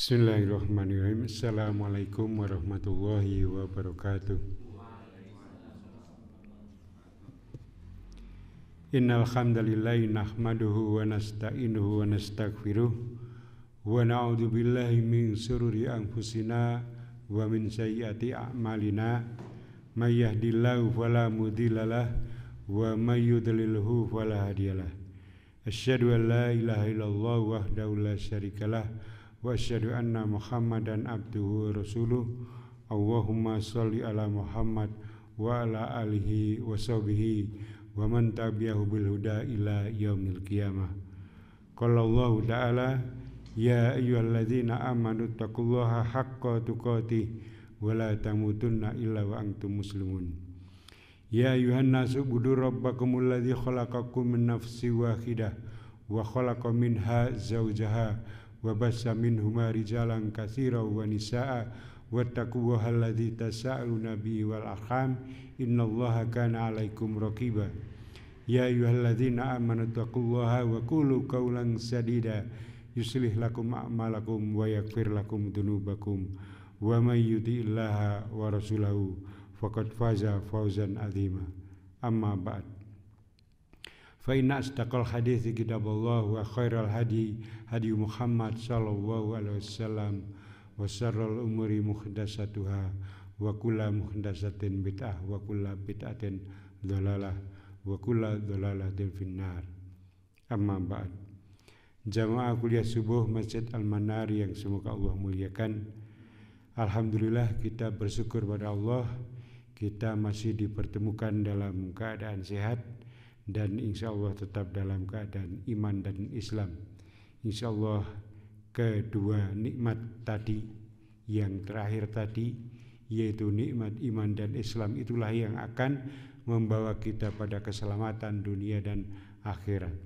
Bismillahirrahmanirrahim. Assalamualaikum warahmatullahi wabarakatuh. Innal hamdalillah nahmaduhu wa nasta'inuhu wa nastaghfiruh wa na'udzu billahi min shururi anfusina wa min sayyiati a'malina may yahdihillahu fala mudhillalah wa may yudlilhu fala hadiyalah. Asyhadu an la ilaha illallah wahdahu la syarikalah wa asyhadu anna Muhammadan abduhu wa rasuluh. Allahumma sholli ala Muhammad wa ala alihi wa sahbihi wa man tabi'ahu bil huda ila yaumil qiyamah. Qala Allah ta'ala ya ayyuhalladzina amanu taqullaha haqqa tuqatih wa la tamutunna illa wa antum muslimun. Ya ayyuhan nasu ubudu rabbakumul ladzi khalaqakum min nafsin wahidah wa khalaqa minha zawjaha wa bassa minhuma rijalan katsiran wa nisaa wattaqullaha alladzi tasaaluna bihi wal arham innallaha kana 'alaikum raqiba. Ya ayyuhalladzina amanu taqullaha wa qulu qawlan sadida yuslih lakum a'malakum wa yaghfir lakum dzunubakum wa may yuti'illaha wa rasulahu faqad faza fawzan 'azima. Amma ba'd. Fa inna asdaqal hadithi kitabullah wa khairal hadi hadi Muhammad sallallahu alaihi wasallam wa syarrul umuri muhdatsatuha wa kullu muhdatsatin bid'ah wa kullu bid'atin dhalalah wa kullu dhalalatin finnar. Amma ba'd. Jamaah kuliah subuh Masjid Al-Manar yang semoga Allah muliakan. Alhamdulillah kita bersyukur pada Allah, kita masih dipertemukan dalam keadaan sehat dan insya Allah tetap dalam keadaan iman dan Islam. Insya Allah kedua nikmat tadi, yang terakhir tadi, yaitu nikmat iman dan Islam, itulah yang akan membawa kita pada keselamatan dunia dan akhirat.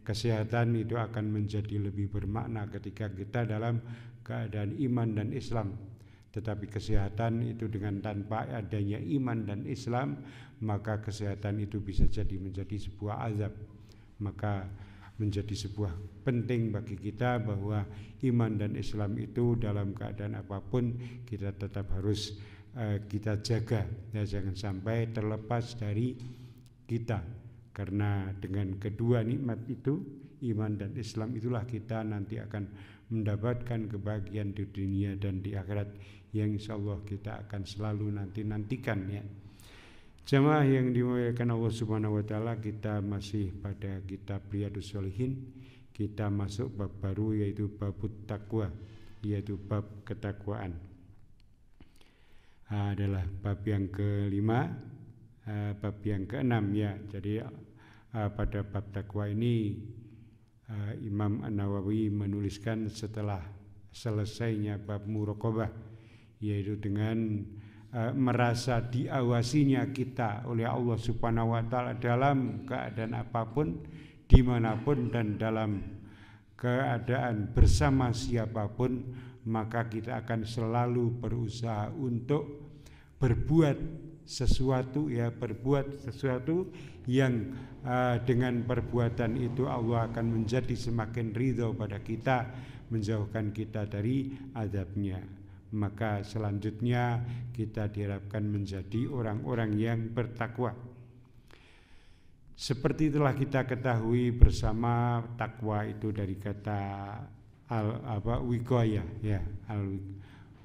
Kesehatan itu akan menjadi lebih bermakna ketika kita dalam keadaan iman dan Islam. Tetapi kesehatan itu dengan tanpa adanya iman dan Islam, maka kesehatan itu bisa jadi menjadi sebuah azab. Maka menjadi sebuah penting bagi kita bahwa iman dan Islam itu dalam keadaan apapun kita tetap harus kita jaga, ya, jangan sampai terlepas dari kita. Karena dengan kedua nikmat itu, iman dan Islam, itulah kita nanti akan mendapatkan kebahagiaan di dunia dan di akhirat yang insyaallah kita akan selalu nantikan, ya. Jamaah yang dimuliakan Allah Subhanahu wa taala, kita masih pada kitab Riyadhus Shalihin. Kita masuk bab baru, yaitu bab taqwa, yaitu bab ketakwaan. Adalah bab yang kelima, bab yang keenam, ya. Jadi pada bab takwa ini Imam An-Nawawi menuliskan setelah selesainya bab muraqabah, yaitu dengan merasa diawasinya kita oleh Allah Subhanahu wa taala dalam keadaan apapun, dimanapun, dan dalam keadaan bersama siapapun, maka kita akan selalu berusaha untuk berbuat sesuatu, ya, berbuat sesuatu yang dengan perbuatan itu Allah akan menjadi semakin ridho pada kita, menjauhkan kita dari azabnya. Maka selanjutnya kita diharapkan menjadi orang-orang yang bertakwa. Seperti itulah kita ketahui bersama, takwa itu dari kata wiqayah, ya,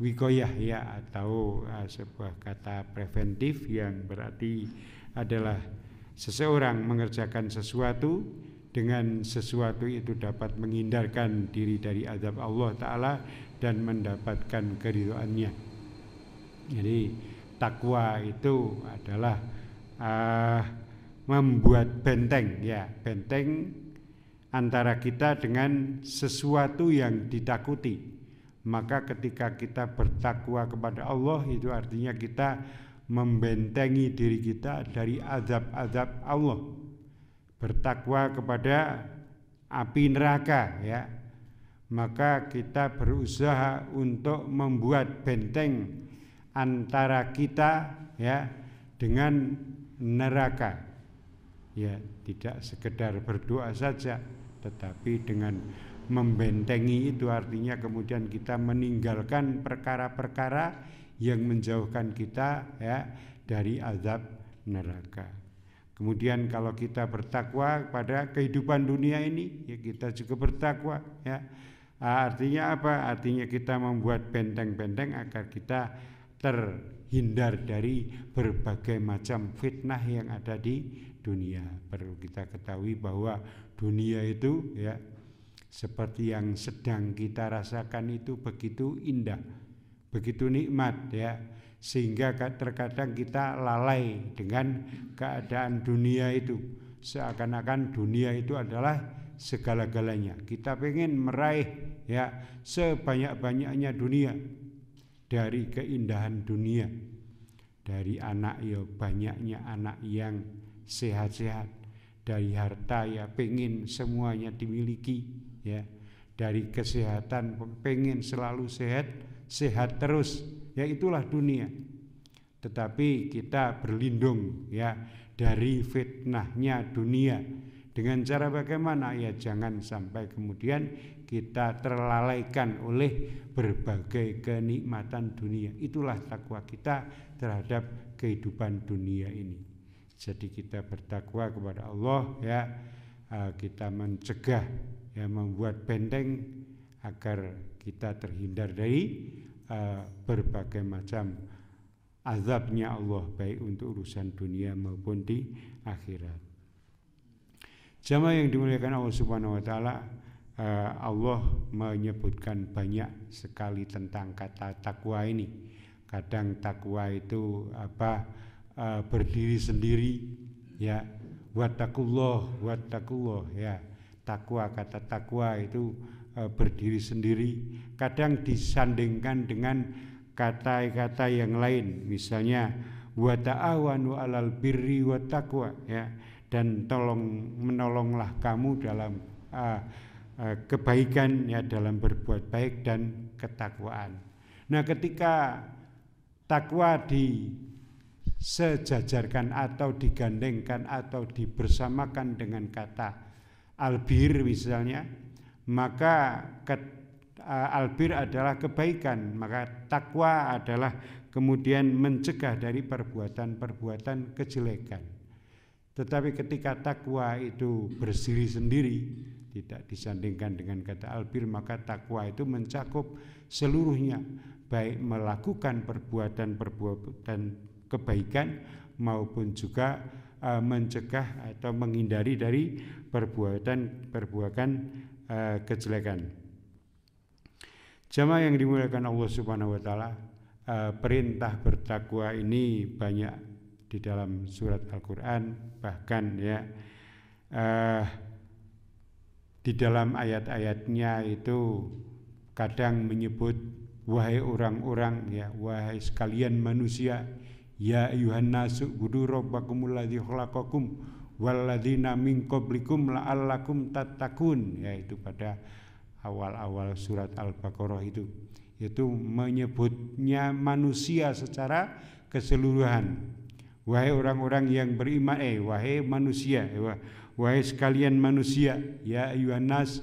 wiqayah, ya, atau sebuah kata preventif yang berarti adalah seseorang mengerjakan sesuatu dengan sesuatu itu dapat menghindarkan diri dari azab Allah Ta'ala dan mendapatkan keridhaannya. Jadi takwa itu adalah membuat benteng, ya, benteng antara kita dengan sesuatu yang ditakuti. Maka ketika kita bertakwa kepada Allah, itu artinya kita membentengi diri kita dari azab-azab Allah. Bertakwa kepada api neraka, ya, maka kita berusaha untuk membuat benteng antara kita ya dengan neraka. Ya, tidak sekedar berdoa saja, tetapi dengan membentengi itu artinya kemudian kita meninggalkan perkara-perkara yang menjauhkan kita ya dari azab neraka. Kemudian kalau kita bertakwa pada kehidupan dunia ini, ya kita juga bertakwa ya. Artinya apa? Artinya kita membuat benteng-benteng agar kita terhindar dari berbagai macam fitnah yang ada di dunia. Perlu kita ketahui bahwa dunia itu ya seperti yang sedang kita rasakan itu begitu indah, begitu nikmat ya, sehingga terkadang kita lalai dengan keadaan dunia itu, seakan-akan dunia itu adalah segala-galanya. Kita pengen meraih ya sebanyak-banyaknya dunia, dari keindahan dunia, dari anak ya banyaknya anak yang sehat-sehat, dari harta ya pengen semuanya dimiliki ya, dari kesehatan pengen selalu sehat terus, ya itulah dunia. Tetapi kita berlindung ya dari fitnahnya dunia dengan cara bagaimana? Ya jangan sampai kemudian kita terlalaikan oleh berbagai kenikmatan dunia. Itulah takwa kita terhadap kehidupan dunia ini. Jadi kita bertakwa kepada Allah ya, kita mencegah ya, membuat benteng agar kita terhindar dari berbagai macam azabnya Allah, baik untuk urusan dunia maupun di akhirat. Jamaah yang dimuliakan Allah Subhanahu wa taala, Allah menyebutkan banyak sekali tentang kata takwa ini. Kadang takwa itu berdiri sendiri ya, wattaqullah ya. Takwa, kata takwa itu berdiri sendiri. Kadang disandingkan dengan kata-kata yang lain, misalnya wa ta'awanu 'alal birri wat taqwa ya, dan menolonglah kamu dalam kebaikan ya, dalam berbuat baik dan ketakwaan. Nah, ketika takwa disejajarkan atau digandengkan atau dibersamakan dengan kata albir misalnya, maka albir adalah kebaikan, maka takwa adalah kemudian mencegah dari perbuatan-perbuatan kejelekan. Tetapi ketika takwa itu berdiri sendiri, tidak disandingkan dengan kata albir, maka takwa itu mencakup seluruhnya, baik melakukan perbuatan-perbuatan kebaikan maupun juga mencegah atau menghindari dari perbuatan kejelekan. Jamaah yang dimuliakan Allah Subhanahu wa taala, perintah bertakwa ini banyak di dalam surat Al-Qur'an, bahkan ya di dalam ayat-ayatnya itu kadang menyebut wahai orang-orang ya, wahai sekalian manusia, ya ayyuhan nasu budu rabbakumul ladzi khalaqakum walladzina min qablikum la'allakum tattaqun, yaitu pada awal-awal surat Al-Baqarah itu menyebutnya manusia secara keseluruhan. Wahai orang-orang yang beriman, wahai manusia, wahai sekalian manusia, ya ayyuhan nas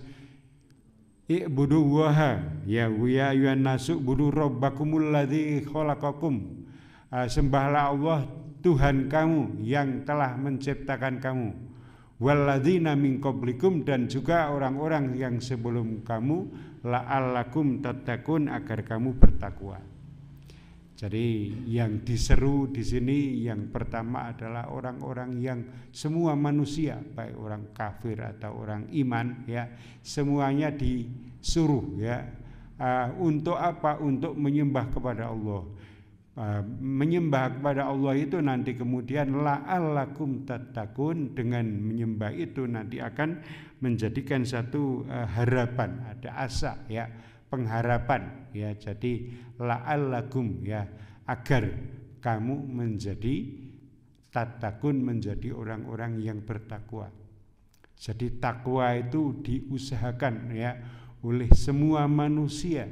i'budu waha ya ayyuhan nasu budu rabbakumul ladzi khalaqakum, sembahlah Allah Tuhan kamu yang telah menciptakan kamu, walladzina min qablikum, dan juga orang-orang yang sebelum kamu, la'allakum tattaqun, agar kamu bertakwa. Jadi yang diseru di sini yang pertama adalah orang-orang yang semua manusia, baik orang kafir atau orang iman ya, semuanya disuruh ya, untuk apa? Untuk menyembah kepada Allah. Menyembah kepada Allah itu nanti kemudian la'allakum tattaqun, dengan menyembah itu nanti akan menjadikan satu harapan, ada asa ya, pengharapan ya. Jadi la'allakum ya, agar kamu menjadi tattaqun, menjadi orang-orang yang bertakwa. Jadi takwa itu diusahakan ya oleh semua manusia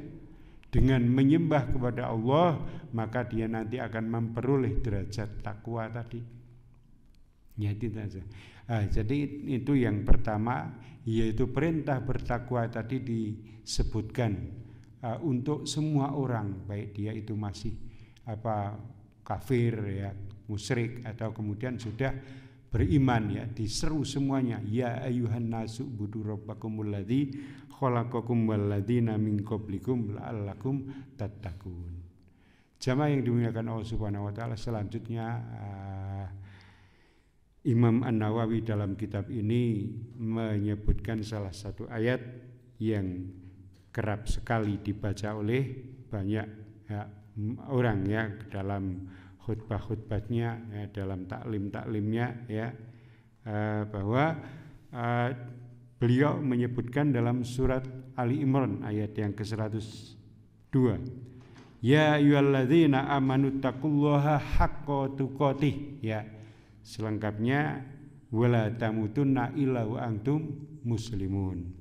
dengan menyembah kepada Allah, maka dia nanti akan memperoleh derajat takwa tadi. Ya, itu saja. Jadi itu yang pertama, yaitu perintah bertakwa tadi disebutkan untuk semua orang, baik dia itu masih kafir ya, musyrik, atau kemudian sudah beriman ya, diseru semuanya. Ya ayyuhan nasu budu rabbakumul ladzi khalaqakum walladzina min qablikum la'allakum tattaqun. Jamaah yang dimuliakan Allah Subhanahu wa taala, selanjutnya Imam An-Nawawi dalam kitab ini menyebutkan salah satu ayat yang kerap sekali dibaca oleh banyak ya, orang ya dalam khutbah-khutbahnya ya, dalam taklim-taklimnya ya, bahwa beliau menyebutkan dalam surat Ali Imran ayat yang ke-102, ya ayyuhalladzina amanu taqullaha haqqa tuqatih ya. Selengkapnya wala tamutunna illa wa antum muslimun.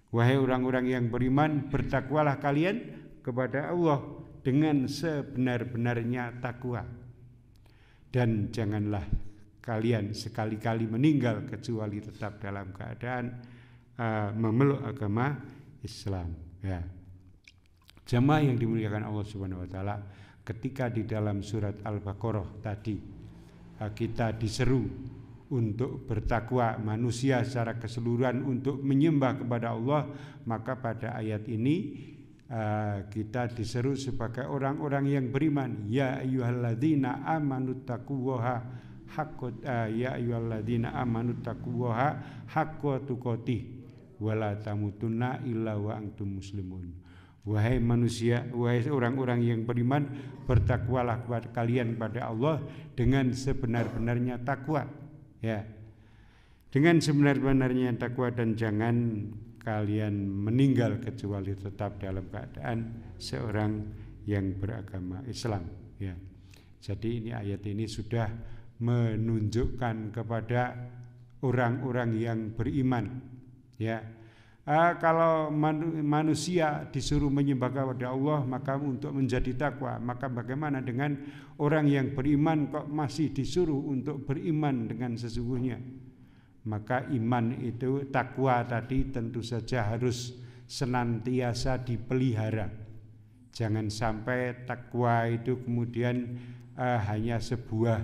Wahai orang-orang yang beriman, bertakwalah kalian kepada Allah dengan sebenar-benarnya takwa, dan janganlah kalian sekali-kali meninggal kecuali tetap dalam keadaan memeluk agama Islam ya. Jamaah yang dimuliakan Allah Subhanahu wa taala, ketika di dalam surat Al-Baqarah tadi kita diseru untuk bertakwa, manusia secara keseluruhan untuk menyembah kepada Allah, maka pada ayat ini kita diseru sebagai orang-orang yang beriman. Ya ayyuhalladzina amanu taqullaha haqqa tuqatih wala tamutunna illa wa antum muslimun. Wahai manusia, wahai orang-orang yang beriman, bertakwalah kepada kalian pada Allah dengan sebenar-benarnya takwa ya, dengan sebenar-benarnya takwa, dan jangan kalian meninggal kecuali tetap dalam keadaan seorang yang beragama Islam ya. Jadi ini ayat ini sudah menunjukkan kepada orang-orang yang beriman ya. Kalau manusia disuruh menyembah kepada Allah maka untuk menjadi takwa, maka bagaimana dengan orang yang beriman kok masih disuruh untuk beriman dengan sesungguhnya? Maka iman itu, takwa tadi tentu saja harus senantiasa dipelihara. Jangan sampai takwa itu kemudian hanya sebuah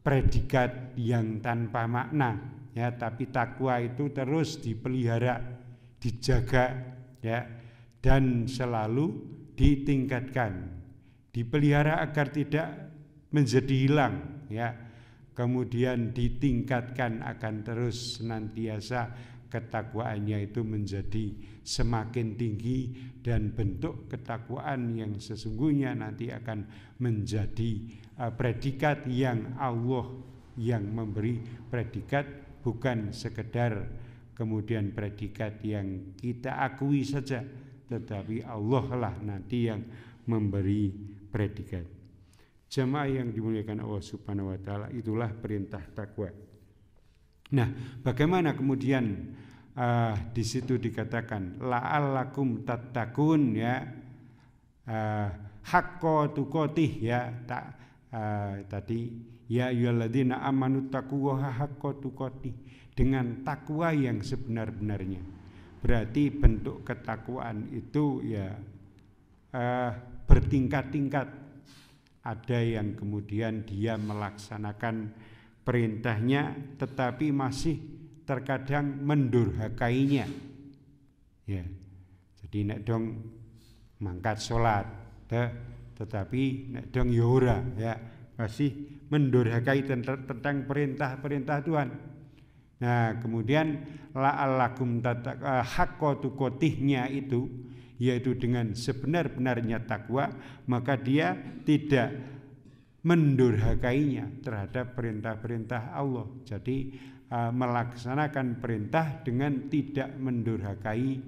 predikat yang tanpa makna ya, tapi takwa itu terus dipelihara, dijaga ya, dan selalu ditingkatkan, dipelihara agar tidak menjadi hilang ya, kemudian ditingkatkan akan terus senantiasa ketakwaannya itu menjadi semakin tinggi, dan bentuk ketakwaan yang sesungguhnya nanti akan menjadi predikat yang Allah yang memberi predikat, bukan sekedar kemudian predikat yang kita akui saja, tetapi Allah lah nanti yang memberi predikat. Jamaah yang dimuliakan Allah Subhanahu wa taala, itulah perintah takwa. Nah, bagaimana kemudian di situ dikatakan la'allakum tattaqun ya, haqqa tuqatih ya, tadi ya ayyuhalladzina amanu taqullaha haqqa tuqatih, dengan takwa yang sebenar-benarnya. Berarti bentuk ketakwaan itu ya bertingkat-tingkat. Ada yang kemudian dia melaksanakan perintahnya tetapi masih terkadang mendurhakainya ya. Jadi nek dong mangkat salat tetapi nek dong ya ora ya, masih mendurhakai tentang perintah-perintah Tuhan. Nah, kemudian la'allakum haqqa tuqatihnya itu, yaitu dengan sebenar-benarnya takwa, maka dia tidak mendurhakainya terhadap perintah-perintah Allah. Jadi melaksanakan perintah dengan tidak mendurhakai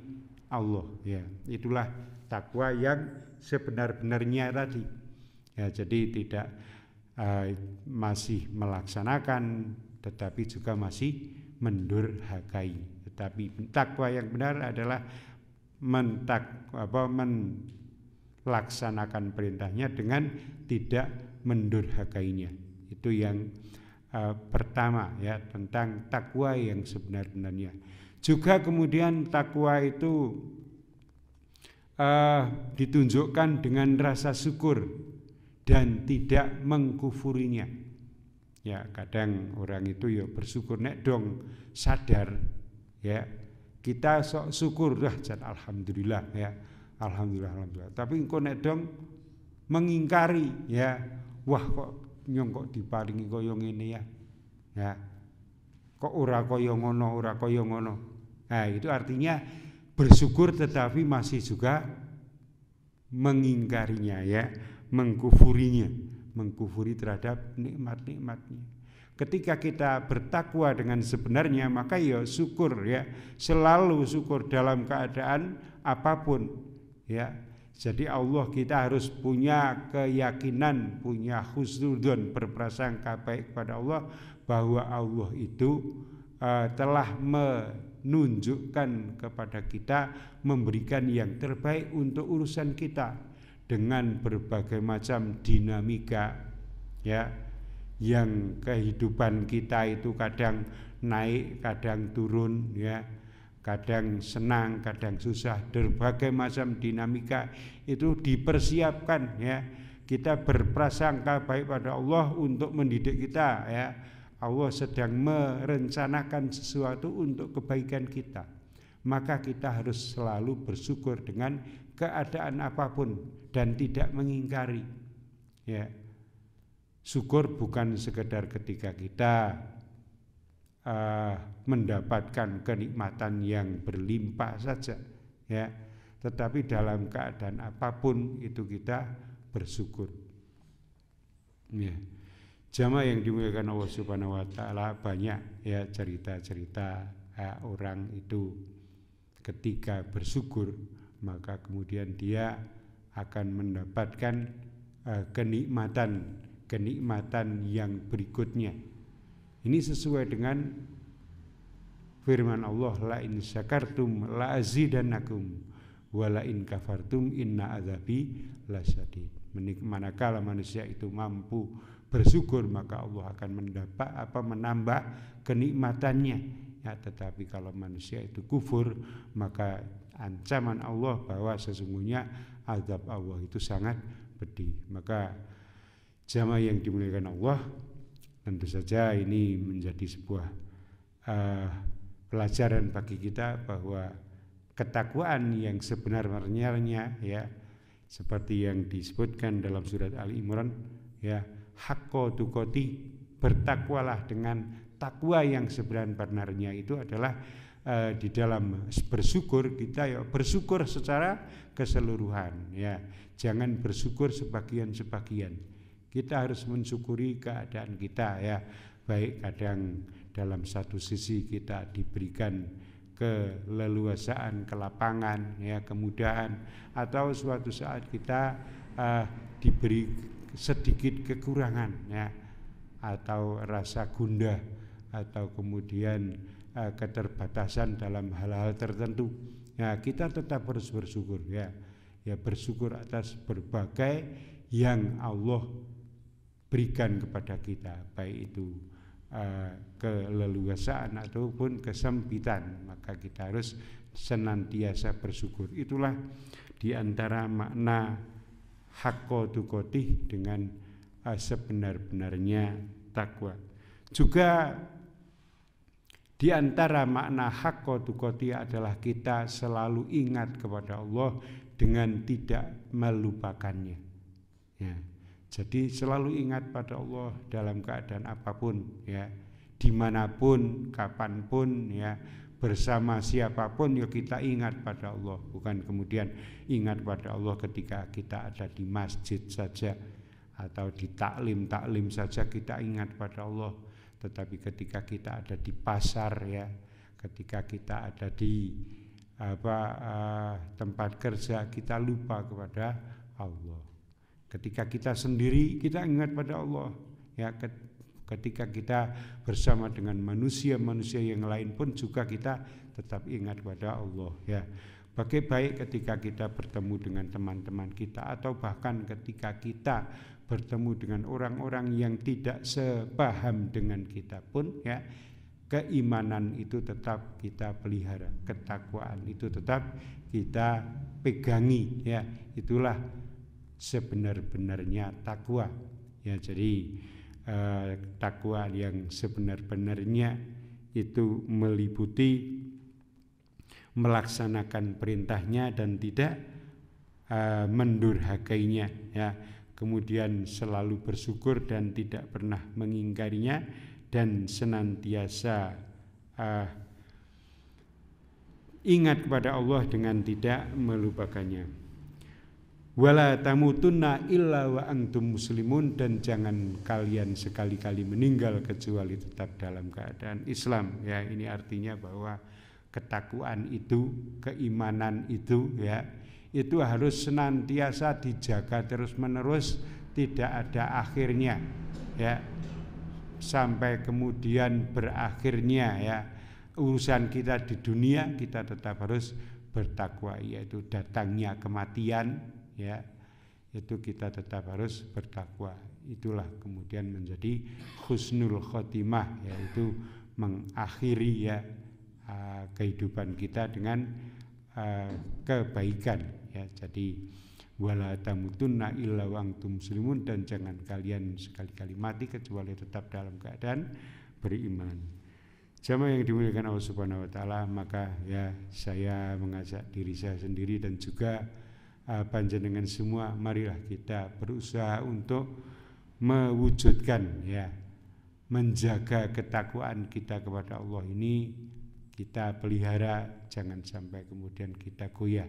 Allah ya. Itulah takwa yang sebenar-benarnya tadi ya. Jadi tidak masih melaksanakan tetapi juga masih mendurhakai. Tetapi takwa yang benar adalah melaksanakan perintahnya dengan tidak mendurhakainya. Itu yang pertama ya, tentang takwa yang sebenar-benarnya. Juga kemudian takwa itu ditunjukkan dengan rasa syukur dan tidak mengkufurinya. Ya, kadang orang itu ya bersyukur nek dong sadar ya. Kita sok syukur dah jan alhamdulillah ya. Alhamdulillah. Tapi engko nek dong mengingkari ya, wah kok nyong kok diparingi kaya ngene ya. Ya. Kok ora kaya ngono. Nah, itu artinya bersyukur tetapi masih juga mengingkarinya ya, mengkufuri terhadap nikmat-nikmatnya. Ketika kita bertakwa dengan sebenarnya, maka ya syukur ya, selalu syukur dalam keadaan apapun ya. Jadi Allah, kita harus punya keyakinan, punya husnudzon, berprasangka baik kepada Allah, bahwa Allah itu telah menunjukkan kepada kita, memberikan yang terbaik untuk urusan kita dengan berbagai macam dinamika ya, yang kehidupan kita itu kadang naik, kadang turun ya, kadang senang, kadang susah, berbagai macam dinamika itu dipersiapkan ya. Kita berprasangka baik pada Allah untuk mendidik kita ya. Allah sedang merencanakan sesuatu untuk kebaikan kita. Maka kita harus selalu bersyukur dengan keadaan apapun dan tidak mengingkari. Ya. Syukur bukan sekedar ketika kita mendapatkan kenikmatan yang berlimpah saja, ya. Tetapi dalam keadaan apapun itu kita bersyukur. Ya. Jamaah yang dimuliakan Allah Subhanahu wa taala, banyak ya cerita-cerita orang itu ketika bersyukur maka kemudian dia akan mendapatkan kenikmatan yang berikutnya. Ini sesuai dengan firman Allah, la in syakartum la azidannakum wa la in kafartum inna adzabi lasyadid. Manakala manusia itu mampu bersyukur, maka Allah akan menambah kenikmatannya ya. Tetapi kalau manusia itu kufur, maka ancaman Allah bahwa sesungguhnya azab Allah itu sangat pedih. Maka jamaah yang dimuliakan Allah, tentu saja ini menjadi sebuah pelajaran bagi kita bahwa ketakwaan yang sebenarnya ya, seperti yang disebutkan dalam surat Ali Imran ya, hakko tukoti, bertakwalah dengan takwa yang sebenarnya itu adalah di dalam bersyukur kita ya bersyukur secara keseluruhan ya, jangan bersyukur sebagian-sebagian. Kita harus mensyukuri keadaan kita ya, baik kadang dalam satu sisi kita diberikan keleluasaan, kelapangan ya, kemudahan, atau suatu saat kita diberi sedikit kekurangan ya, atau rasa gundah, atau kemudian keterbatasan dalam hal-hal tertentu. Ya, kita tetap harus bersyukur ya. Ya, bersyukur atas berbagai yang Allah berikan kepada kita, baik itu keleluasaan ataupun kesempitan, maka kita harus senantiasa bersyukur. Itulah diantara makna hakko tukotih dengan sebenar-benarnya takwa. Juga di antara makna hakko tukotih adalah kita selalu ingat kepada Allah dengan tidak melupakannya ya. Jadi selalu ingat pada Allah dalam keadaan apapun ya, dimanapun, kapanpun ya, bersama siapapun ya kita ingat pada Allah. Bukan kemudian ingat pada Allah ketika kita ada di masjid saja atau di taklim saja kita ingat pada Allah. Tetapi ketika kita ada di pasar ya, ketika kita ada di tempat kerja, kita lupa kepada Allah. Ketika kita sendiri kita ingat pada Allah ya, ketika kita bersama dengan manusia yang lain pun juga kita tetap ingat pada Allah ya. Baik ketika kita bertemu dengan teman-teman kita, atau bahkan ketika kita bertemu dengan orang-orang yang tidak sepaham dengan kita pun, ya, keimanan itu tetap kita pelihara, ketakwaan itu tetap kita pegangi, ya. Itulah sebenar-benarnya takwa, ya. Jadi takwa yang sebenar-benarnya itu meliputi melaksanakan perintahnya dan tidak mendurhakainya, ya. Kemudian selalu bersyukur dan tidak pernah mengingkarinya, dan senantiasa ingat kepada Allah dengan tidak melupakannya. Wala tamutunna illa wa antum muslimun, dan jangan kalian sekali-kali meninggal kecuali tetap dalam keadaan Islam, ya. Ini artinya bahwa ketakwaan itu, keimanan itu, ya, itu harus senantiasa dijaga terus-menerus, tidak ada akhirnya, ya, sampai kemudian berakhirnya, ya, urusan kita di dunia. Kita tetap harus bertakwa, yaitu datangnya kematian, ya, itu kita tetap harus bertakwa. Itulah kemudian menjadi husnul khotimah, yaitu mengakhiri, ya, kehidupan kita dengan kebaikan, ya. Jadi wala tamutunna illa wa antum muslimun, dan jangan kalian sekali-kali mati kecuali tetap dalam keadaan beriman. Jamaah yang dimuliakan Allah Subhanahu wa taala, maka, ya, saya mengajak diri saya sendiri dan juga panjenengan semua, marilah kita berusaha untuk mewujudkan, ya, menjaga ketakwaan kita kepada Allah ini kita pelihara, jangan sampai kemudian kita goyah,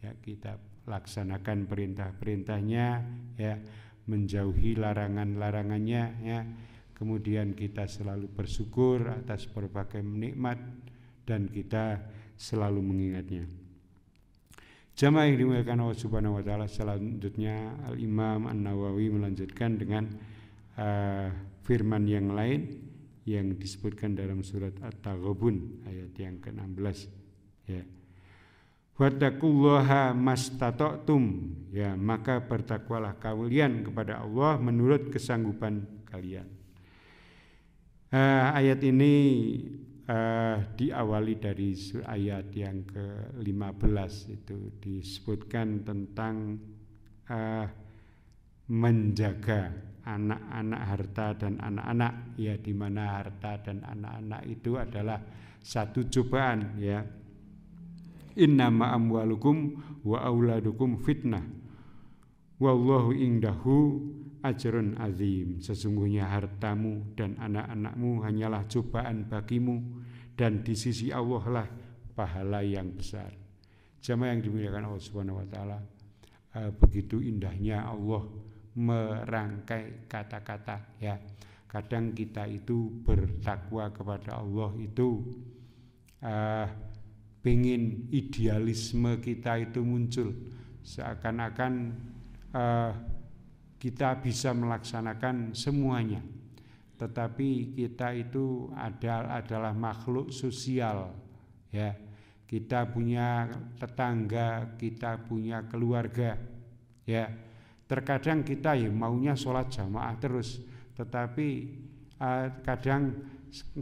ya. Kita laksanakan perintah-perintahnya, ya, menjauhi larangan-larangannya, ya. Kemudian kita selalu bersyukur atas berbagai nikmat dan kita selalu mengingatnya. Jamaah yang dimuliakan Allah Subhanahu wa taala, selanjutnya Al-Imam An-Nawawi melanjutkan dengan firman yang lain yang disebutkan dalam surat At-Taghabun ayat yang ke-16, ya. Wattaqullaha mastata'tum, ya, maka bertakwalah kalian kepada Allah menurut kesanggupan kalian. Ayat ini diawali dari ayat yang ke-15, itu disebutkan tentang menjaga anak-anak, harta dan anak-anak, ya, di mana harta dan anak-anak itu adalah satu cobaan, ya. Innama amwalukum wa auladukum fitnah wallahu indahu ajrun azim. Sesungguhnya hartamu dan anak-anakmu hanyalah cobaan bagimu, dan di sisi Allah lah pahala yang besar. Jamaah yang dimuliakan Allah Subhanahu wa taala, begitu indahnya Allah merangkai kata-kata, ya. Kadang kita itu bertakwa kepada Allah itu pengen idealisme kita itu muncul, seakan-akan kita bisa melaksanakan semuanya. Tetapi kita itu adalah makhluk sosial, ya. Kita punya tetangga, kita punya keluarga, ya. Terkadang kita, ya, maunya sholat jamaah terus, tetapi kadang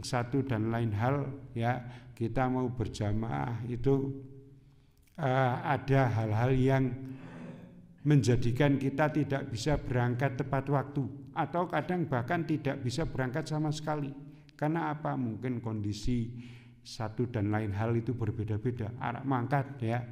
satu dan lain hal, ya, kita mau berjamaah itu ada hal-hal yang menjadikan kita tidak bisa berangkat tepat waktu, atau kadang bahkan tidak bisa berangkat sama sekali. Karena apa? Mungkin kondisi satu dan lain hal itu berbeda-beda. Arek mangkat, ya,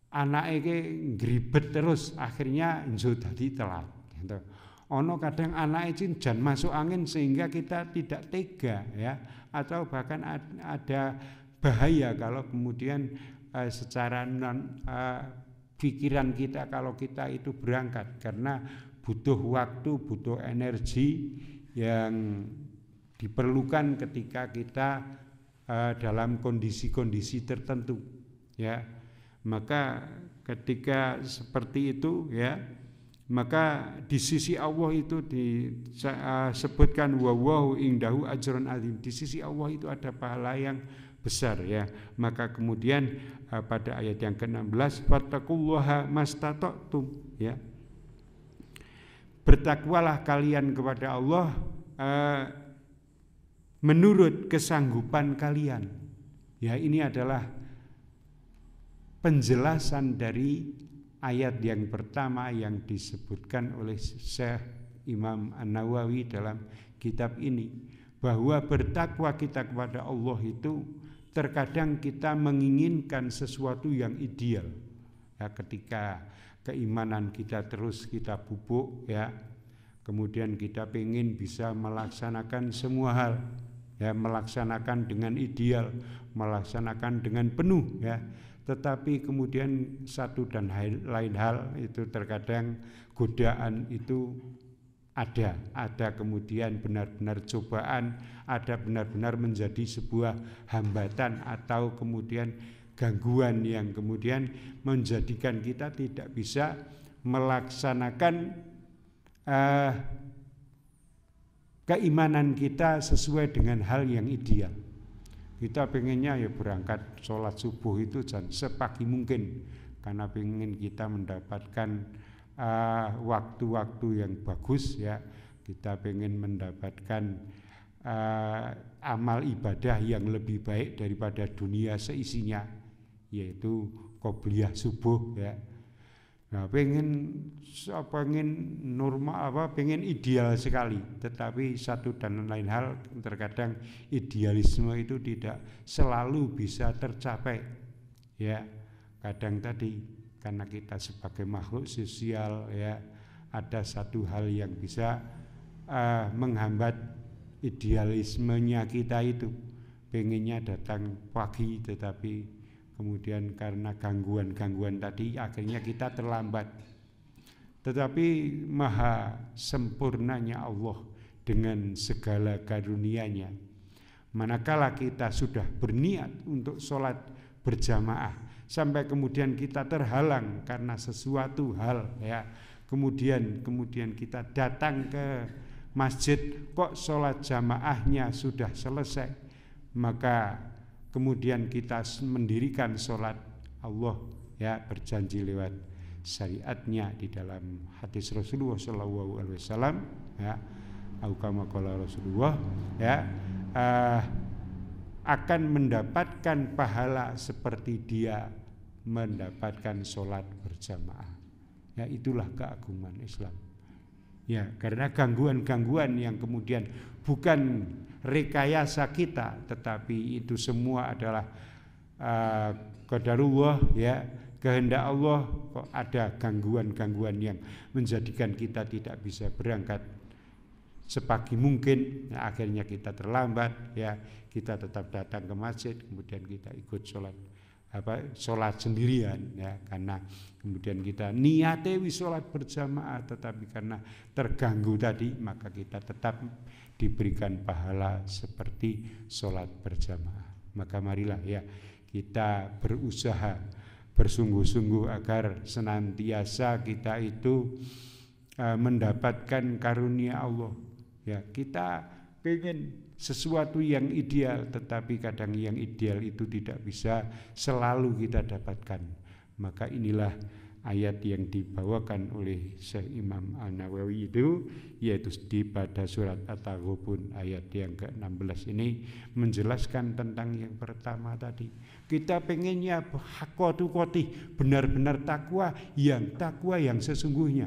anake iki ngribet terus, akhirnya njo dadi telat, gitu. Ono kadang anake jan masuk angin sehingga kita tidak tega, ya, atau bahkan ada bahaya kalau kemudian secara pikiran kita kalau kita itu berangkat, karena butuh waktu, butuh energi yang diperlukan ketika kita dalam kondisi-kondisi tertentu, ya. Maka ketika seperti itu, ya, maka di sisi Allah itu disebutkan wallahu indahu ajrun azim. Di sisi Allah itu ada pahala yang besar ya. Maka kemudian pada ayat yang ke-16 fattaqullaha mastata'tum ya. Bertakwalah kalian kepada Allah menurut kesanggupan kalian. Ya, ini adalah penjelasan dari ayat yang pertama yang disebutkan oleh Syekh Imam An-Nawawi dalam kitab ini, bahwa bertakwa kita kepada Allah itu terkadang kita menginginkan sesuatu yang ideal. Ya, ketika keimanan kita terus kita pupuk ya, kemudian kita ingin bisa melaksanakan semua hal ya, melaksanakan dengan ideal, melaksanakan dengan penuh ya. Tetapi kemudian satu dan lain hal itu terkadang godaan itu ada kemudian benar-benar cobaan, ada benar-benar menjadi sebuah hambatan atau kemudian gangguan yang kemudian menjadikan kita tidak bisa melaksanakan keimanan kita sesuai dengan hal yang ideal. Kita pengennya ya berangkat sholat subuh itu sepagi mungkin, karena pengen kita mendapatkan waktu-waktu yang bagus ya. Kita pengen mendapatkan amal ibadah yang lebih baik daripada dunia seisinya, yaitu qobliyah subuh ya. Nah, pengen normal pengen ideal sekali, tetapi satu dan lain hal terkadang idealisme itu tidak selalu bisa tercapai ya. Kadang tadi karena kita sebagai makhluk sosial ya, ada satu hal yang bisa menghambat idealismenya kita itu. Pengennya datang pagi tetapi kemudian karena gangguan-gangguan tadi akhirnya kita terlambat. Tetapi maha sempurnanya Allah dengan segala karunia-Nya, manakala kita sudah berniat untuk sholat berjamaah sampai kemudian kita terhalang karena sesuatu hal ya, kemudian kita datang ke masjid kok sholat jamaahnya sudah selesai, maka kemudian kita mendirikan sholat, Allah ya berjanji lewat syariatnya di dalam hadis Rasulullah SAW ya, kama qala Rasulullah ya, akan mendapatkan pahala seperti dia mendapatkan sholat berjamaah. Ya, itulah keagungan Islam. Ya, karena gangguan-gangguan yang kemudian bukan rekayasa kita, tetapi itu semua adalah qadarullah ya, kehendak Allah. Kok ada gangguan-gangguan yang menjadikan kita tidak bisa berangkat sepagi mungkin, ya, akhirnya kita terlambat ya, kita tetap datang ke masjid, kemudian kita ikut sholat sendirian ya, karena kemudian kita niate wis sholat berjamaah, tetapi karena terganggu tadi maka kita tetap diberikan pahala seperti sholat berjamaah. Maka marilah ya kita berusaha bersungguh-sungguh agar senantiasa kita itu mendapatkan karunia Allah ya. Kita pengen sesuatu yang ideal, tetapi kadang yang ideal itu tidak bisa selalu kita dapatkan. Maka inilah ayat yang dibawakan oleh Syekh Imam An-Nawawi itu, yaitu pada surat At-Taghabun ayat yang ke-16 ini menjelaskan tentang yang pertama tadi. Kita pengennya haqqatu qoti, benar-benar takwa yang sesungguhnya.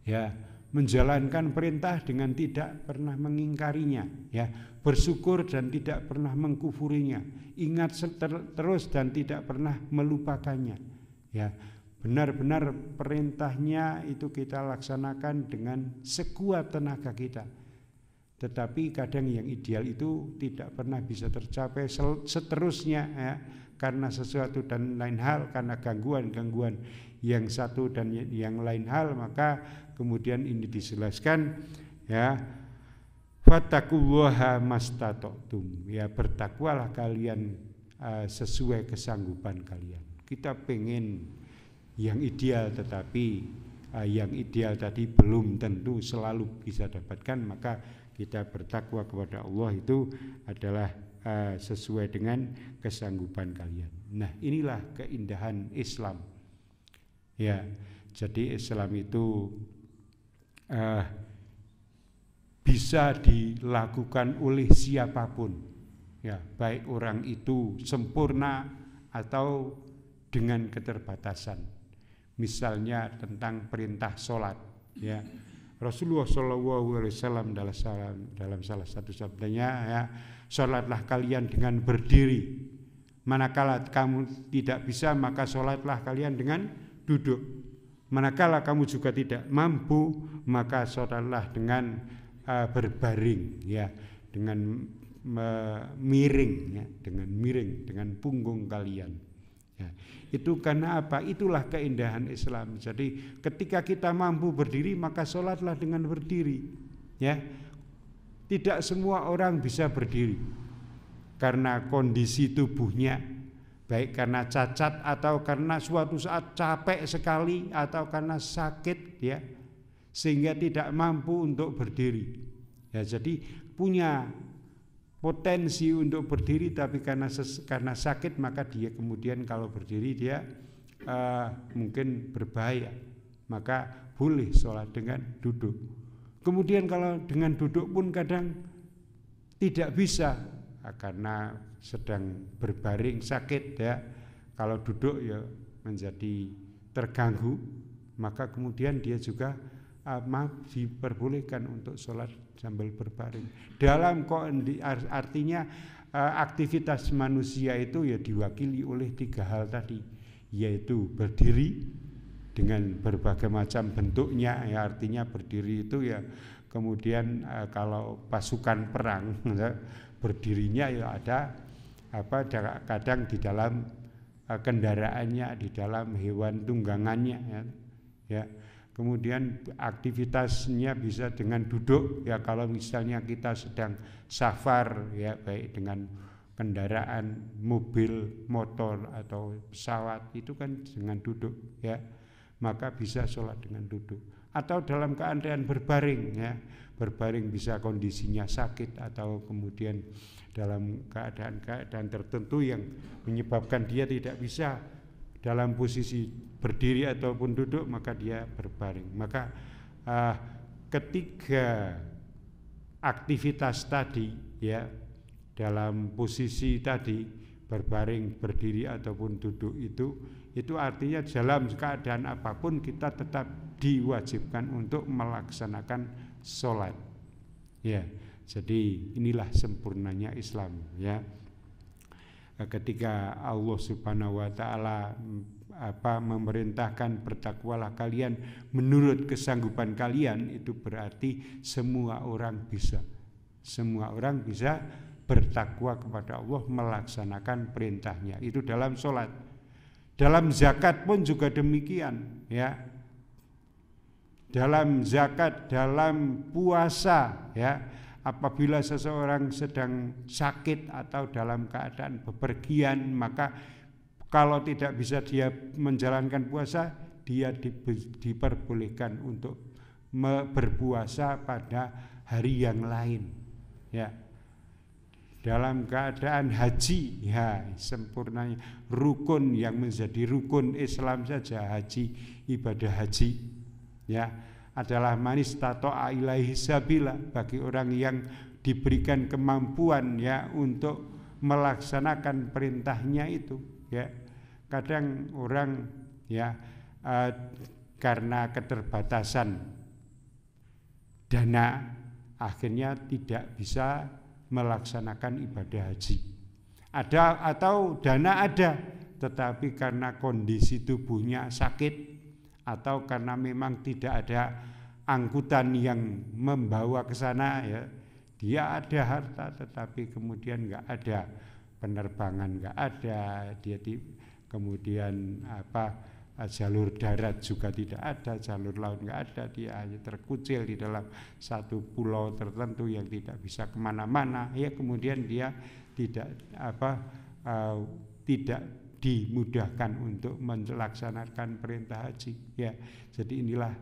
Ya, menjalankan perintah dengan tidak pernah mengingkarinya, ya, bersyukur dan tidak pernah mengkufurinya, ingat terus dan tidak pernah melupakannya, ya, benar-benar perintahnya itu kita laksanakan dengan sekuat tenaga kita. Tetapi kadang yang ideal itu tidak pernah bisa tercapai seterusnya ya, karena sesuatu dan lain hal, karena gangguan-gangguan yang satu dan yang lain hal, maka kemudian ini dijelaskan ya, fattaqullaha mastata'tum, ya bertakwalah kalian sesuai kesanggupan kalian. Kita pengen yang ideal, tetapi yang ideal tadi belum tentu selalu bisa dapatkan, maka kita bertakwa kepada Allah itu adalah sesuai dengan kesanggupan kalian. Nah, inilah keindahan Islam. Ya, jadi Islam itu bisa dilakukan oleh siapapun. Ya, baik orang itu sempurna atau dengan keterbatasan. Misalnya tentang perintah sholat. Ya, Rasulullah SAW dalam salah satu sabdanya, ya, sholatlah kalian dengan berdiri. Manakala kamu tidak bisa, maka sholatlah kalian dengan duduk. Manakala kamu juga tidak mampu, maka sholatlah dengan berbaring, ya, dengan miring, ya, dengan punggung kalian. Ya, itu karena apa? Itulah keindahan Islam. Jadi ketika kita mampu berdiri, maka sholatlah dengan berdiri. Ya, tidak semua orang bisa berdiri karena kondisi tubuhnya, baik karena cacat atau karena suatu saat capek sekali atau karena sakit, ya, sehingga tidak mampu untuk berdiri. Ya, jadi punya potensi untuk berdiri, tapi karena sakit maka dia kemudian kalau berdiri dia mungkin berbahaya, maka boleh sholat dengan duduk. Kemudian kalau dengan duduk pun kadang tidak bisa karena sedang berbaring sakit, ya. Kalau duduk ya menjadi terganggu, maka kemudian dia juga diperbolehkan untuk sholat sambil berbaring. Dalam artinya aktivitas manusia itu ya diwakili oleh 3 hal tadi, yaitu berdiri dengan berbagai macam bentuknya, ya, artinya berdiri itu ya kemudian kalau pasukan perang berdirinya ya ada kadang di dalam kendaraannya, di dalam hewan tunggangannya, ya. Kemudian aktivitasnya bisa dengan duduk, ya, kalau misalnya kita sedang safar, ya, baik dengan kendaraan mobil, motor atau pesawat, itu kan dengan duduk, ya, maka bisa sholat dengan duduk. Atau dalam keadaan berbaring, ya, berbaring bisa kondisinya sakit atau kemudian dalam keadaan tertentu yang menyebabkan dia tidak bisa dalam posisi berdiri ataupun duduk, maka dia berbaring. Maka ketiga aktivitas tadi, ya, dalam posisi tadi berbaring, berdiri ataupun duduk itu artinya dalam keadaan apapun kita tetap diwajibkan untuk melaksanakan sholat. Ya, jadi inilah sempurnanya Islam, ya. Ketika Allah Subhanahu wa taala memerintahkan bertakwalah kalian menurut kesanggupan kalian, itu berarti semua orang bisa bertakwa kepada Allah, melaksanakan perintahnya. Itu dalam sholat. Dalam zakat pun juga demikian, ya. Dalam zakat, dalam puasa, ya, apabila seseorang sedang sakit atau dalam keadaan bepergian, maka kalau tidak bisa dia menjalankan puasa, dia diperbolehkan untuk berpuasa pada hari yang lain, ya. Dalam keadaan haji, ya, sempurnanya rukun yang menjadi rukun Islam saja, haji, ibadah haji, ya, adalah manis tato'a ilaihi sabila, bagi orang yang diberikan kemampuan, ya, untuk melaksanakan perintahnya itu, ya. Kadang orang, ya, karena keterbatasan dana akhirnya tidak bisa melaksanakan ibadah haji. Atau dana ada, tetapi karena kondisi tubuhnya sakit atau karena memang tidak ada angkutan yang membawa ke sana, ya, dia ada harta tetapi kemudian nggak ada penerbangan, nggak ada, dia kemudian jalur darat juga tidak ada, jalur laut nggak ada, dia hanya terkucil di dalam satu pulau tertentu yang tidak bisa kemana-mana, ya, kemudian dia tidak dimudahkan untuk melaksanakan perintah haji, ya. Jadi inilah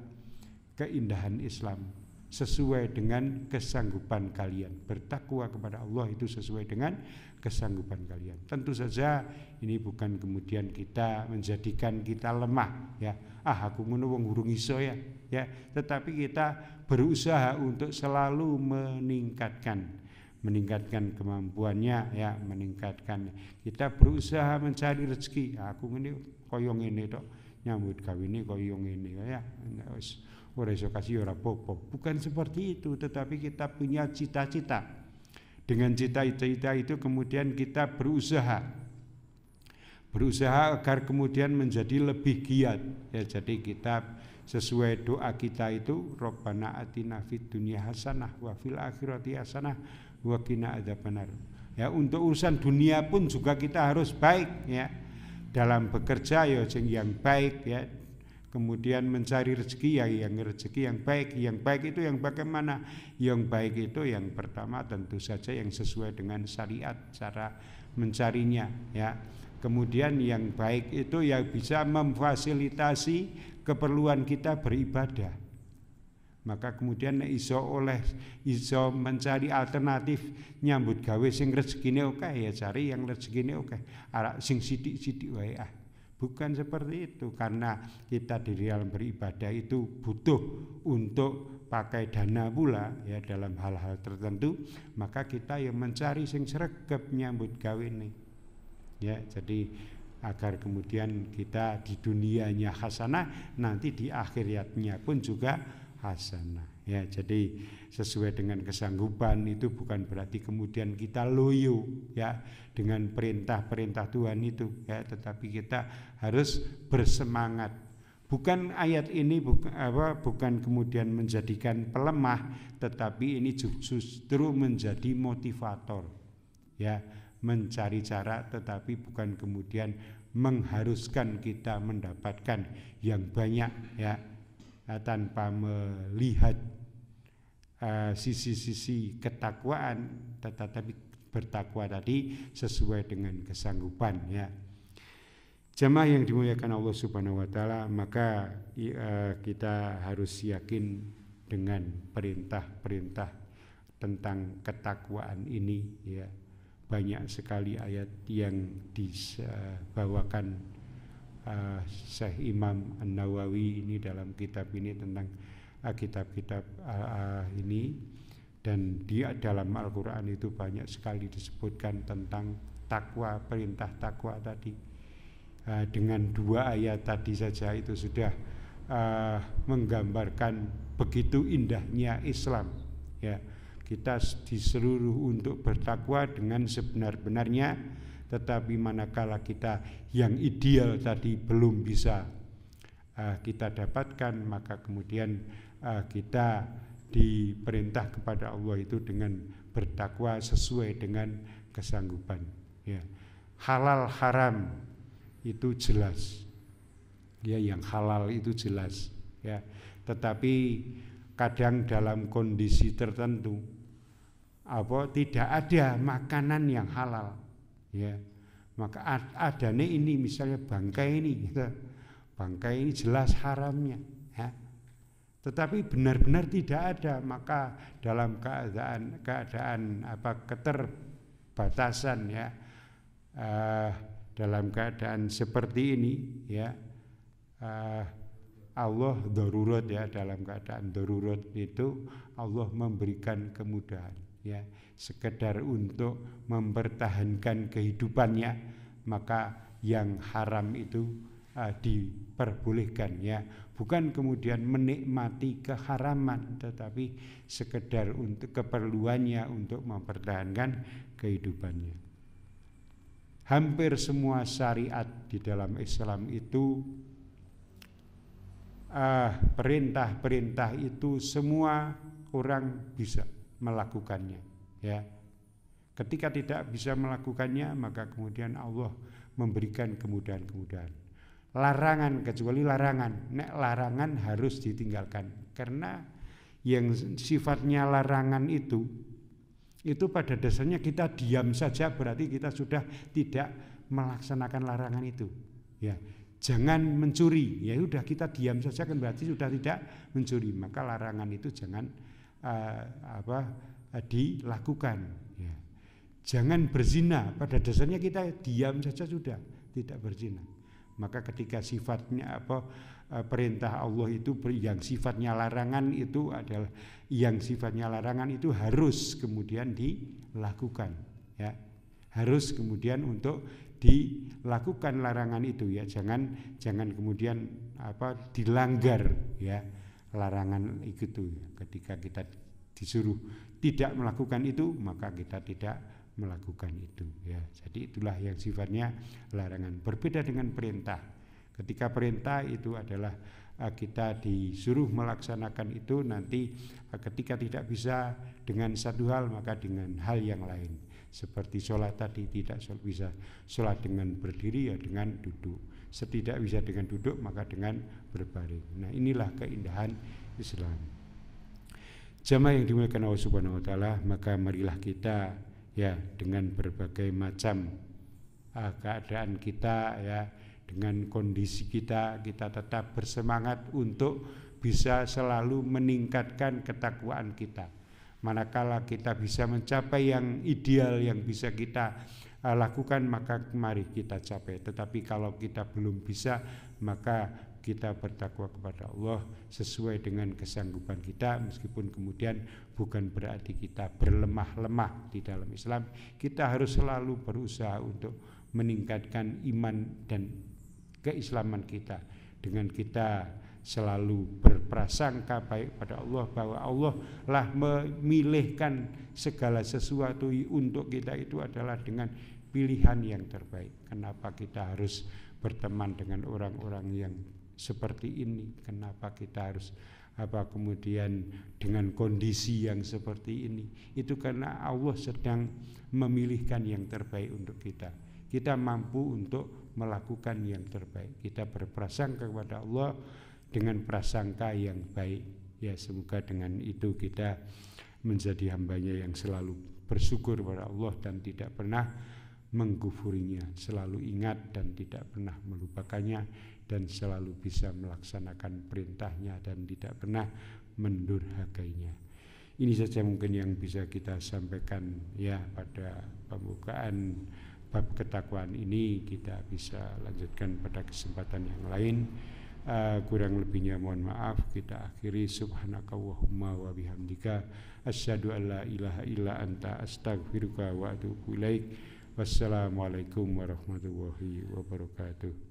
keindahan Islam, sesuai dengan kesanggupan kalian. Bertakwa kepada Allah itu sesuai dengan kesanggupan kalian. Tentu saja ini bukan kemudian kita menjadikan kita lemah ya. Aku ngono wong urung iso ya. Tetapi kita berusaha untuk selalu meningkatkan kemampuannya ya, meningkatkan. Kita berusaha mencari rezeki. Aku ngene kaya ngene tok, nyambut gawe ini kaya ngene ya. Ora iso kasih ora apa-apa. Bukan seperti itu, tetapi kita punya cita-cita. Dengan cita-cita itu kemudian kita berusaha agar kemudian menjadi lebih giat ya. Jadi kita sesuai doa kita itu Rabbana atina fid dunya hasanah wa fil akhirati hasanah wa qina adzabannar. Ya, untuk urusan dunia pun juga kita harus baik ya. Dalam bekerja ya yang baik ya. Kemudian mencari rezeki ya yang rezeki yang baik. Yang baik itu yang bagaimana? Yang baik itu yang pertama tentu saja yang sesuai dengan syariat cara mencarinya ya. Kemudian yang baik itu yang bisa memfasilitasi keperluan kita beribadah. Maka kemudian iso mencari alternatif nyambut gawe sing rezekine oke ya cari yang rezekine oke. Arak sing sithik-sithik wae Bukan seperti itu, karena kita di dalam beribadah itu butuh untuk pakai dana pula ya dalam hal-hal tertentu, maka kita yang mencari sing sregep nyambut gawe ini. Ya, jadi agar kemudian kita di dunianya hasanah, nanti di akhiratnya pun juga hasanah. Ya, jadi sesuai dengan kesanggupan itu bukan berarti kemudian kita loyo ya dengan perintah-perintah Tuhan itu ya, tetapi kita harus bersemangat. Bukan ayat ini bukan kemudian menjadikan pelemah, tetapi ini justru menjadi motivator. Ya, mencari cara tetapi bukan kemudian mengharuskan kita mendapatkan yang banyak ya. Tanpa melihat sisi-sisi ketakwaan, tetapi bertakwa tadi sesuai dengan kesanggupan ya. Jamaah yang dimuliakan Allah Subhanahu wa taala, maka kita harus yakin dengan perintah-perintah tentang ketakwaan ini ya. Banyak sekali ayat yang dibawakan Syekh Imam An-Nawawi ini dalam kitab ini tentang kitab-kitab ini, dan di dalam Al-Quran itu banyak sekali disebutkan tentang takwa, perintah takwa tadi. Dengan 2 ayat tadi saja itu sudah menggambarkan begitu indahnya Islam ya. Kita disuruh untuk bertakwa dengan sebenar-benarnya, tetapi manakala kita yang ideal tadi belum bisa kita dapatkan, maka kemudian kita diperintah kepada Allah itu dengan bertakwa sesuai dengan kesanggupan ya. Halal haram itu jelas ya, yang halal itu jelas ya, tetapi kadang dalam kondisi tertentu tidak ada makanan yang halal ya, maka adanya ini misalnya bangkai ini gitu. Bangkai ini jelas haramnya ya. Tetapi benar-benar tidak ada, maka dalam keadaan keterbatasan ya, dalam keadaan seperti ini ya, Allah darurat ya, dalam keadaan darurat itu Allah memberikan kemudahan ya, sekedar untuk mempertahankan kehidupannya, maka yang haram itu diperbolehkan ya, bukan kemudian menikmati keharaman, tetapi sekedar untuk keperluannya untuk mempertahankan kehidupannya. Hampir semua syariat di dalam Islam itu perintah-perintah itu semua orang bisa melakukannya ya. Ketika tidak bisa melakukannya, maka kemudian Allah memberikan kemudahan-kemudahan. Larangan, kecuali larangan, larangan harus ditinggalkan, karena yang sifatnya larangan itu pada dasarnya kita diam saja berarti kita sudah tidak melaksanakan larangan itu ya. Jangan mencuri, ya udah kita diam saja kan berarti sudah tidak mencuri, maka larangan itu jangan dilakukan. Ya. Jangan berzina. Pada dasarnya kita diam saja sudah, tidak berzina. Maka ketika sifatnya perintah Allah itu yang sifatnya larangan itu adalah yang sifatnya larangan itu harus kemudian dilakukan. Ya, harus kemudian untuk dilakukan larangan itu ya. Jangan kemudian dilanggar ya larangan itu ya. Ketika kita disuruh tidak melakukan itu maka kita tidak melakukan itu ya. Jadi itulah yang sifatnya larangan. Berbeda dengan perintah. Ketika perintah itu adalah kita disuruh melaksanakan itu, nanti ketika tidak bisa dengan satu hal maka dengan hal yang lain. Seperti sholat tadi, tidak bisa sholat dengan berdiri ya dengan duduk. Tidak bisa dengan duduk maka dengan berbaring. Nah, inilah keindahan Islam. Jamaah yang dimuliakan Allah Subhanahu wa taala, maka marilah kita ya dengan berbagai macam keadaan kita ya, dengan kondisi kita tetap bersemangat untuk bisa selalu meningkatkan ketakwaan kita. Manakala kita bisa mencapai yang ideal yang bisa kita lakukan maka mari kita capai. Tetapi kalau kita belum bisa maka kita bertakwa kepada Allah sesuai dengan kesanggupan kita, meskipun kemudian bukan berarti kita berlemah-lemah di dalam Islam. Kita harus selalu berusaha untuk meningkatkan iman dan keislaman kita dengan kita selalu berprasangka baik pada Allah bahwa Allah lah memilihkan segala sesuatu untuk kita itu adalah dengan pilihan yang terbaik. Kenapa kita harus berteman dengan orang-orang yang seperti ini? Kenapa kita harus kemudian dengan kondisi yang seperti ini? Itu karena Allah sedang memilihkan yang terbaik untuk kita. Kita mampu untuk melakukan yang terbaik. Kita berprasangka kepada Allah dengan prasangka yang baik. Ya, semoga dengan itu kita menjadi hambanya yang selalu bersyukur kepada Allah dan tidak pernah menggufurinya, selalu ingat dan tidak pernah melupakannya, dan selalu bisa melaksanakan perintahnya dan tidak pernah mendurhakainya. Ini saja mungkin yang bisa kita sampaikan ya pada pembukaan bab ketakwaan ini. Kita bisa lanjutkan pada kesempatan yang lain. Kurang lebihnya mohon maaf. Kita akhiri. Subhanakallahumma wa bihamdika asyhadu an la ilaha illa anta astaghfiruka wa atubu ilaik. Wassalamualaikum warahmatullahi wabarakatuh.